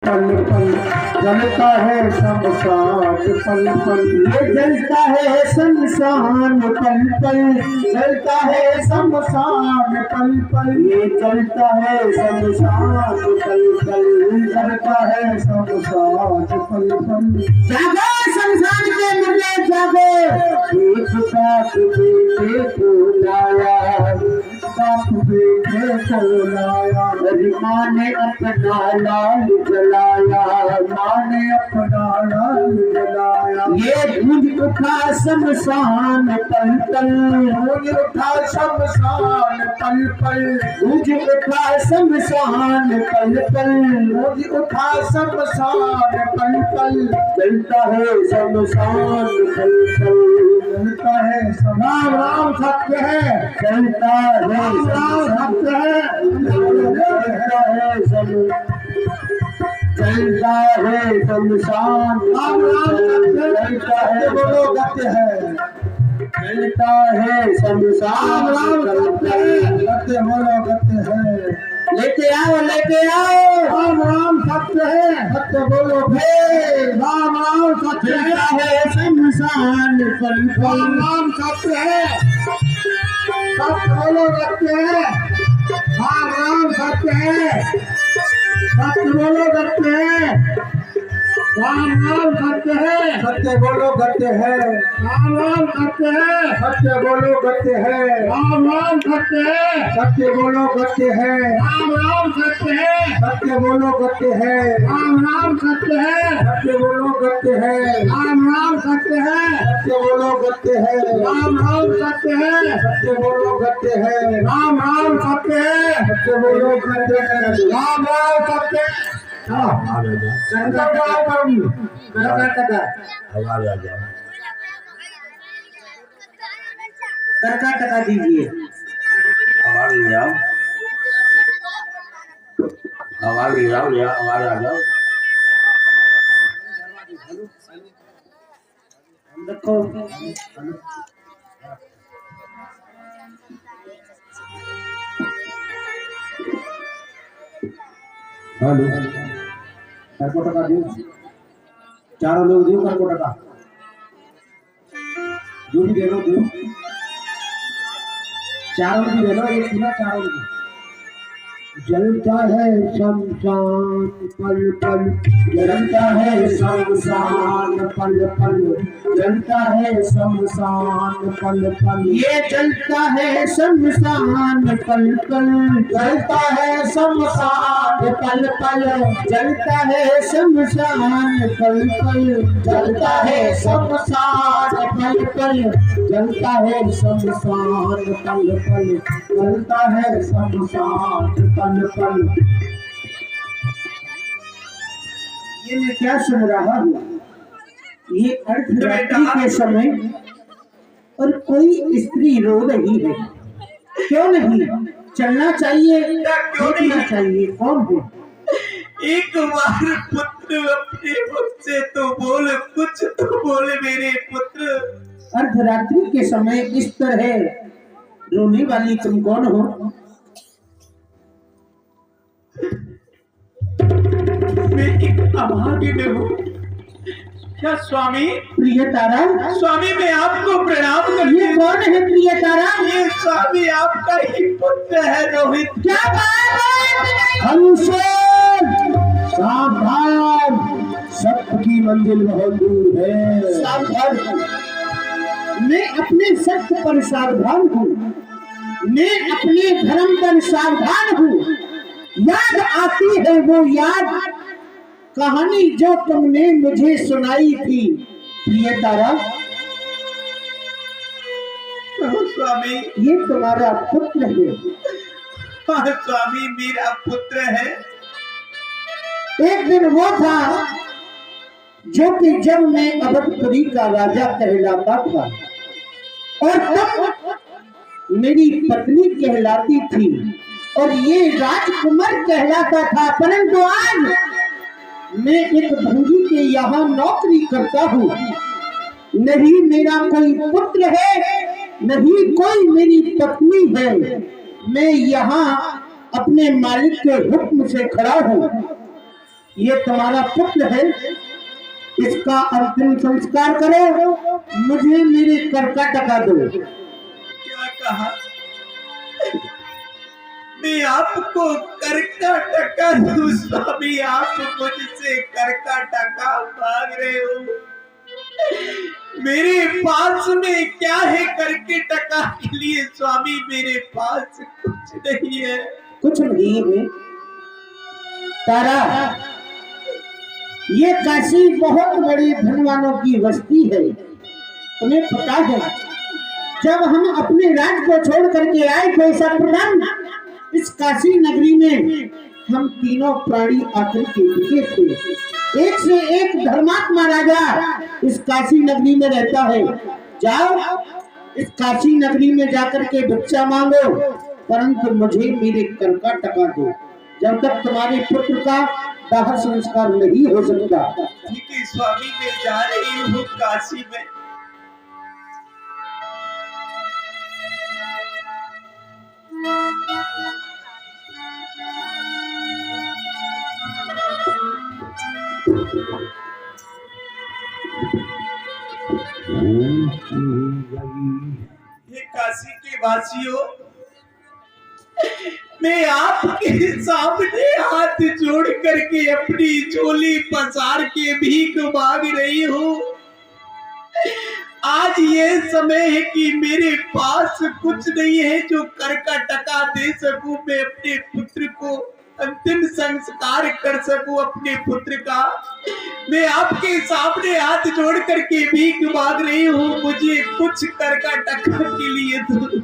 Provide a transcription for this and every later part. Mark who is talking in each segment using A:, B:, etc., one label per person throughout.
A: पल पल जलता है शमशान पल पल, ये जलता है शमशान पल पल, जलता है शमशान पल पल, ये जलता है शमशान पल पल, जलता है शमशान पल पल। जागो शमशान के मुर्दे जागो, एक साथ बेटे को लाया, बाप बेटे को लाया, माँ ने अपना लाल जलाया, माँ ने अपना लाल जलाया। ये गूंज उठा शमशान पल पल, गूंज उठा शमशान पल पल, गूंज उठा शमशान पल पल, गूंज उठा शमशान पल पल, जलता है शमशान पल पल, जलता है। राम राम सत्य है, जलता है राम सत्य है, जलता है शमशान। राम राम जलता है, बोलो सत्य है, जलता है शमशान। राम सत्य बोलो सत्य है, लेके आओ लेके आओ। राम राम सत्य है, सत्य बोलो फिर। राम राम सत्य है, शमशान पल पल। राम सत्य है, सत्य बोलो सत्य है। राम राम सत्य है, सत्य बोलो सत्य है। राम राम सत्य है, सत्य बोलो सत्य है। राम राम सत्य है, सत्य बोलो सत्य है। राम राम सत्य है, सत्य बोलो सत्य है। राम राम सत्य है, सत्य बोलो सत्य है। राम राम सत्य है, सत्य बोलो सत्य है। राम राम सत्य है, सत्य बोलो सत्य है। राम राम सत्य है, सत्य बोलो सत्य है। राम राम सत्य है, सत्य बोलो सत्य है। राम राम सत्य। कर्नाटक कर्नाटक दीजिए,
B: आवाज ले आओ, आवाज ले आओ, आवाज आ जाओ।
A: देखो हेलो, कर्कोटका दियो, चारों लोग दियो कर्कोटका, जो भी दे लो दियो, चारों भी दे लो, एक सुना चारों भी। जलता है शमशान पल पल, जलता है शमशान पल पल, जलता है शमशान पल पल, ये जलता है शमशान पल पल, जलता है शमशान पल पल, जलता है शमशान पल पल, जलता है शमशान पल पल, जलता है शमशान पल पल, जलता है शमशान पल पल। ये मैं क्या सुन रहा हूँ, ये अर्धरात्रि के समय और कोई स्त्री रो रही है, क्यों नहीं चलना चाहिए, देखना चाहिए कौन है।
C: एक बार पुत्र अपने मुख से तो बोल, कुछ तो बोल मेरे पुत्र।
A: अर्धरात्रि के समय इस तरह रोने वाली तुम कौन हो?
C: मैं एक अभागिन हूँ। क्या स्वामी?
A: प्रिय तारा,
C: स्वामी मैं आपको प्रणाम करती
A: ये
C: हूँ।
A: कौन है प्रिय तारा?
C: ये स्वामी आपका ही पुत्र है रोहित।
A: क्या बात है? हमसे सावधान, सत्य की मंजिल बहुत दूर है। सावधान, मैं अपने सत्य पर सावधान हूँ, मैं अपने धर्म पर सावधान हूँ। याद आती है वो याद कहानी जो तुमने मुझे सुनाई थी प्रिय तारा।
C: स्वामी
A: ये तुम्हारा पुत्र है।
C: हाँ स्वामी मेरा पुत्र है।
A: एक दिन वो था जो कि जब मैं अवधपुरी का राजा कहलाता था और तब मेरी पत्नी कहलाती थी और ये राजकुमार कहलाता था, परंतु आज मैं एक भंगी के यहाँ नौकरी करता हूँ। नहीं मेरा कोई पुत्र है, नहीं कोई मेरी पत्नी है। मैं यहाँ अपने मालिक के हुक्म से खड़ा हूँ। ये तुम्हारा पुत्र है, इसका अंतिम संस्कार करो, मुझे मेरे कर का टका दो।
C: क्या कहा? मैं आपको कर का टका दूं स्वामी? आप मुझसे कर का टका मांग रहे हो? मेरे पास में क्या है कर के टका के लिए स्वामी? मेरे पास कुछ नहीं है।
A: कुछ नहीं है तारा, ये काशी बहुत बड़ी धनवानों की बस्ती है। तुम्हें पता है जब हम अपने राज्य को छोड़ करके आए थे सर्वप्रथम इस काशी नगरी में हम तीनों प्राणी आकर के टिके थे। एक से एक धर्मात्मा राजा इस काशी नगरी में रहता है। जाओ इस काशी नगरी में जाकर के भिक्षा मांगो, परंतु मुझे मेरे कर का टका दो, जब तक तुम्हारे पुत्र का दाह संस्कार नहीं हो सकता।
C: ठीक है स्वामी, मैं जा रही हूँ काशी में। ये काशी के वासियों, मैं आपके सामने हाथ जोड़ करके अपनी झोली पसार के भीख मांग रही हूँ। आज ये समय है कि मेरे पास कुछ नहीं है जो कर का टका दे सकूं, मैं अपने पुत्र को अंतिम संस्कार कर सकूं अपने पुत्र का। मैं आपके सामने हाथ जोड़ करके भीख मांग रही हूँ, मुझे कुछ कर का टका के लिए दो।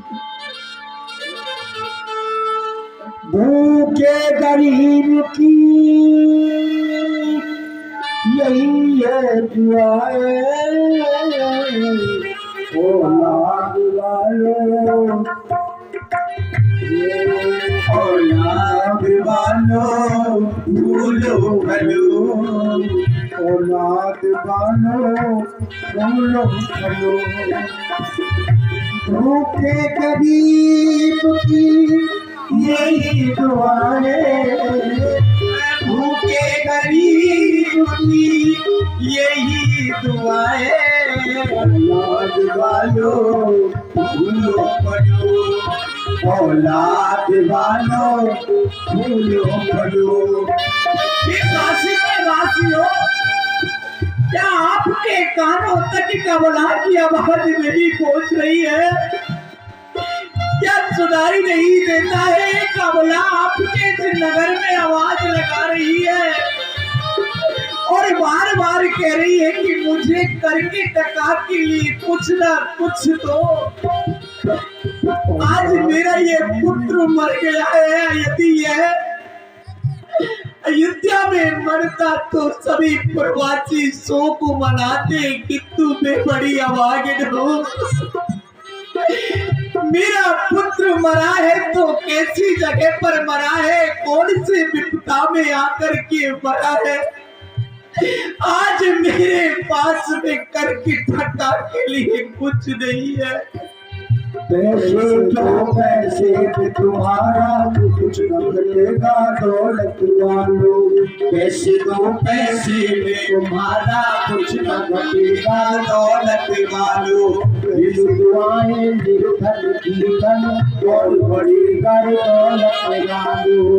A: भूखे गरीब की यही है दुआएं, औलाद वालों औलाद वालों भूलो भलो, औलाद वालों भूलो भलो। भूखे गरीब की यही दुआ है,
C: भूखे गरीब की यही दुआ है,
A: औलाद वालों भूलो भलो, औलाद वालों भूलो भलो।
C: ये काशी के वासियों, क्या आपके कानों तक कमला की आवाज मेरी पहुंच रही है? क्या सुनाई नहीं देता है? कमला आपके इस नगर में आवाज लगा रही है और बार बार कह रही है कि मुझे करके टका के लिए कुछ ना कुछ दो। आज मेरा ये पुत्र मर गया है, यदि यह अयोध्या में मरता तो सभी प्रवासी शोक मनाते, किंतु मैं बड़ी अभागिन हूँ। मेरा पुत्र मरा है तो कैसी जगह पर मरा है, कौन से विपदा में आकर के मरा है। आज मेरे पास में करके टका के लिए कुछ नहीं है।
A: पैसे तो पैसे पे तुम्हारा कुछ न मिलेगा, दौलत वालों पैसे तो पैसे में तुम्हारा कुछ न घटेगा, दौलत वालों। दुआएं निर्धन की धन और बढ़ेगा दौलत वालों,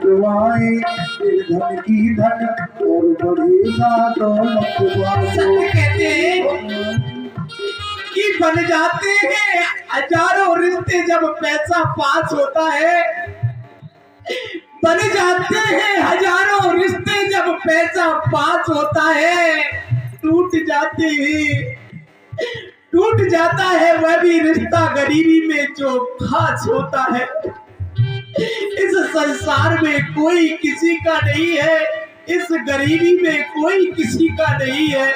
A: दुआएं निर्धन की धन और बढ़ेगा दौलत वालों।
C: कहते कि बन जाते हैं हजारों रिश्ते जब पैसा पास होता है, बन जाते हैं हजारों रिश्ते जब पैसा पास होता है, टूट जाते हैं, टूट जाता है वह भी रिश्ता गरीबी में जो खास होता है। इस संसार में कोई किसी का नहीं है, इस गरीबी में कोई किसी का नहीं है।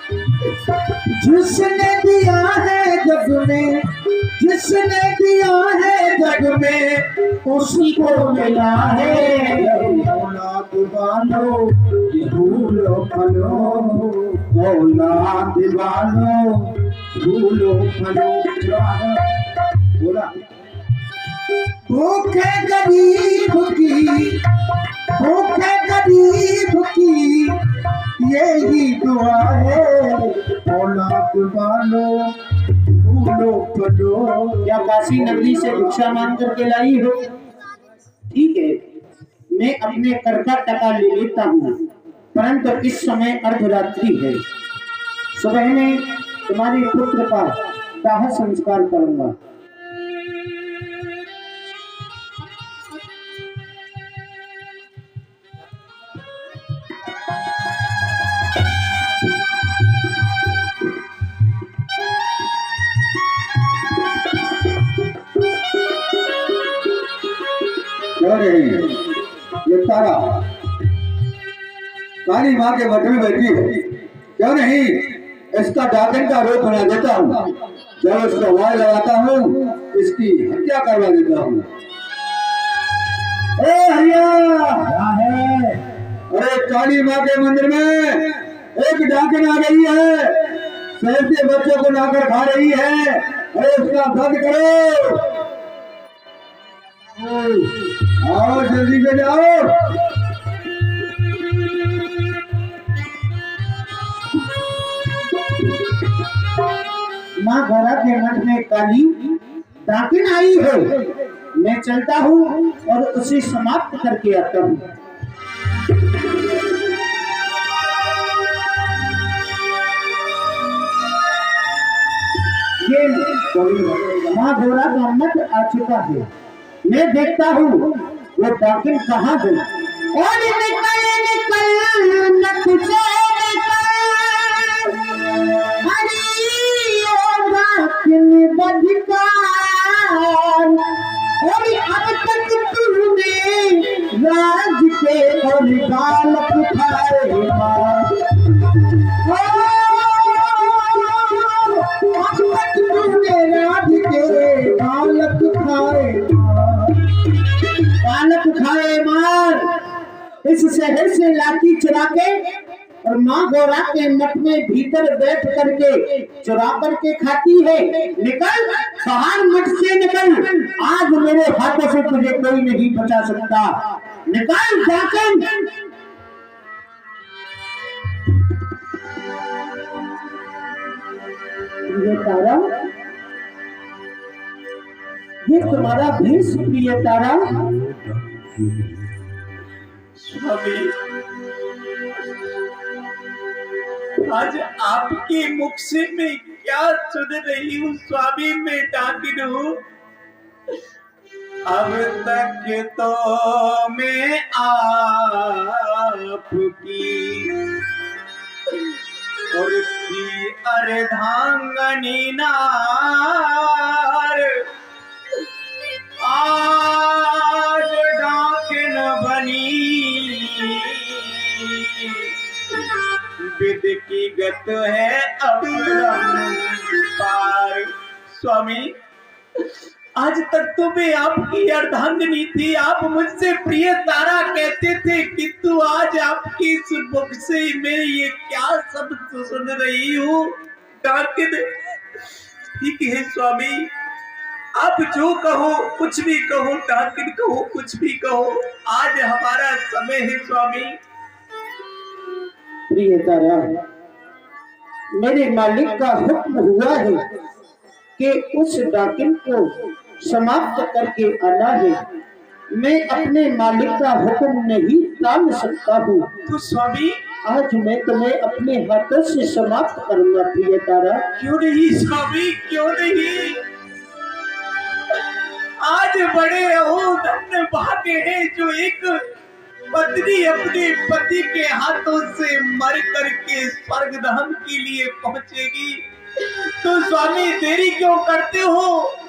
A: जिसने दिया है जग में, जिसने दिया है जग में, उसी को मिला है। औलाद वालों भूलो भलो, औलाद वालों भूलो भलो। बोला भूखे गरीब की, भूखे गरीब यही दुआ है औलाद वालों फूलो फलो। क्या काशी नगरी से भिक्षा मांग करके लाई हो? ठीक है, मैं अपने कर का टका ले लेता हूँ, परंतु इस समय अर्धरात्रि है। सुबह में तुम्हारे पुत्र का दाह संस्कार करूंगा। ये तारा काली माँ के मठ में बैठी है, क्यों नहीं इसका डाकन का रूप बना देता हूँ, जब इसको आवाज लगाता हूँ इसकी हत्या करवा देता हूँ। हरिया क्या है? अरे काली माँ के मंदिर में एक डाकन आ गई है, शहर के बच्चों को लाकर खा रही है। अरे उसका बंद करो, आओ जल्दी से जाओ। माँ गौरा के मठ में काली डाकिन आई है, मैं चलता हूँ और उसे समाप्त करके आता हूँ। ये माँ गौरा का मठ आ चुका है, मैं देखता हूँ वो डाकिन कहाँ गई। और निकल निकल नख से निकल, हरी ओ डाकिन बदकार, और अब तक तूने राज के और गालक उठाए अब तक तूने राज के गालक उठाए मार। इस शहर से लाठी चुरा के और माँ गौरा के मठ में भीतर बैठ करके चुरा करके खाती है। निकल बाहर, मठ से निकल, आज मेरे हाथों से तुझे कोई नहीं बचा सकता। निकल जाकर। ये तारा, ये तुम्हारा भेष प्रिय तारा।
C: स्वामी, आज आपके मुख से मैं क्या सुन रही हूँ स्वामी, मैं डाकिन हूँ। अब तक तो मैं आपकी और थी अर्धांगनी नार, आज डाकिन बनी विद की गत है अब पार। स्वामी, आज तक तो मैं आपकी अर्धांगिनी थी, आप मुझसे प्रिय तारा कहते थे, किंतु आज आपकी इस मुख से मैं ये क्या शब्द सुन रही हूँ, डाकिन। ठीक है स्वामी, आप जो कहो, कुछ भी कहो, डाकिन कहो, कुछ भी कहो, आज हमारा समय है स्वामी।
A: प्रिय तारा, मेरे मालिक का हुक्म हुआ है कि उस डाकिन को समाप्त करके आना है। मैं अपने मालिक का हुक्म नहीं टाल सकता हूँ,
C: तो स्वामी
A: आज मैं तुम्हें अपने हाथों से समाप्त करूंगा। प्रिय तारा,
C: क्यों नहीं स्वामी, क्यों नहीं? आज बड़े हो धन्य भाग्य है जो एक पत्नी अपने पति के हाथों से मर करके स्वर्ग धाम के लिए पहुंचेगी। तो स्वामी देरी क्यों करते हो?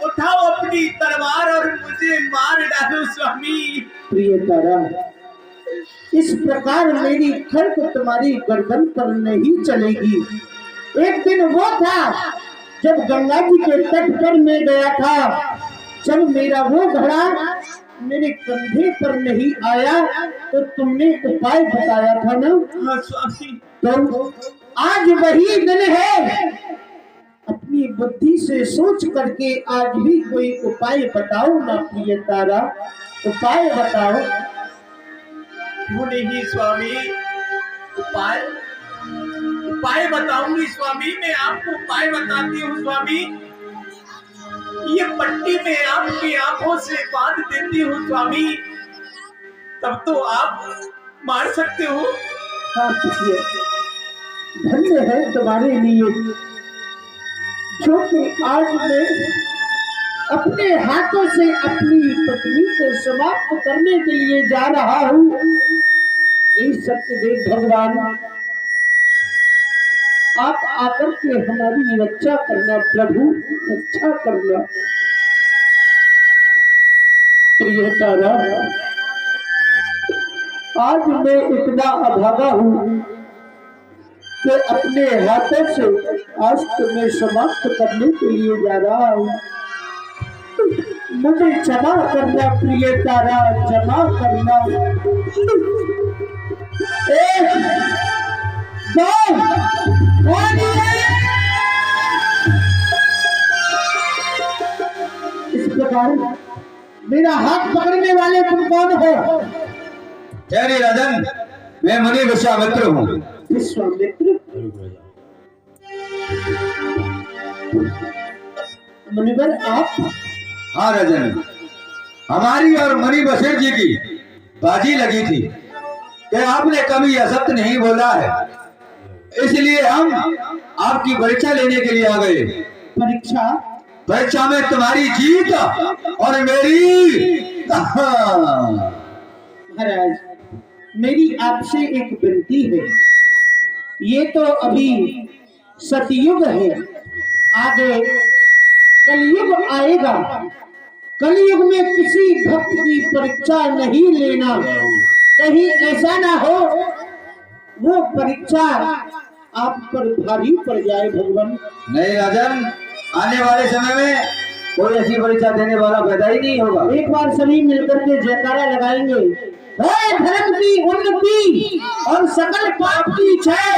C: उठाओ अपनी तलवार और मुझे मार डालो स्वामी।
A: प्रिय तारा, इस प्रकार मेरी खड़क तुम्हारी गर्दन पर नहीं चलेगी। एक दिन वो था जब गंगा जी के तट पर मैं गया था, जब मेरा वो घड़ा मेरे कंधे पर नहीं आया तो तुमने उपाय बताया था ना।
C: हाँ स्वामी।
A: तो आज वही दिन है, अपनी बुद्धि से सोच करके आज भी कोई उपाय बताओ ना प्रिय तारा, उपाय बताओ।
C: क्यों नहीं स्वामी, उपाय उपाय बताऊंगी स्वामी, मैं आपको उपाय बताती हूँ स्वामी। ये पट्टी में आपकी आंखों से बांध देती हूँ स्वामी, तब तो आप मार सकते हो।
A: हाँ पुत्रिया, धन्य है तुम्हारे लिए जो कि आज मैं अपने हाथों से अपनी पत्नी को समाप्त करने के लिए जा रहा हूँ। हे सत्यदेव भगवान, आप आकर के हमारी रक्षा करना प्रभु, रक्षा करना। प्रिय तारा, आज मैं इतना अभागा हूँ कि अपने हाथों से आज तुम्हें समाप्त करने के लिए जा रहा हूँ। मुझे क्षमा करना प्रिय तारा, क्षमा करना। एक दो कौन है? इस प्रकार मेरा हाथ पकड़ने वाले तुम कौन हो?
B: तेरे राजन, मैं मुनि विश्वामित्र हूँ।
A: विश्वामित्र? मुनिवर आप?
B: हाँ राजन, हमारी और मुनि बशीर जी की बाजी लगी थी कि आपने कभी असत्य नहीं बोला है, इसलिए हम आपकी परीक्षा लेने के लिए आ गए।
A: परीक्षा?
B: परीक्षा में तुम्हारी जीत और मेरी।
A: महाराज, मेरी आपसे एक विनती है। ये तो अभी सतयुग है, आगे कलयुग आएगा। कलयुग में किसी भक्त की परीक्षा नहीं लेना, कहीं ऐसा ना हो वो परीक्षा आप पर भारी पड़ जाए भगवान।
B: नहीं राजन, आने वाले समय में कोई ऐसी परीक्षा देने वाला पैदा ही नहीं होगा।
A: एक बार सभी मिलकर के जयकारा लगाएंगे। हे धर्म की उन्नति और सकल पाप की क्षय।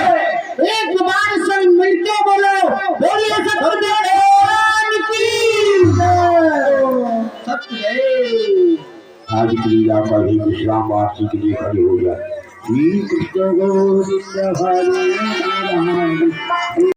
A: एक बार सब मिलके बोलो, बोलिए सतगुरुदेव की जय।
B: आज की लीला पर ही विश्राम वापसी के लिए खड़ी हो गया।
A: श्री कृष्ण गोविंद हरे राम।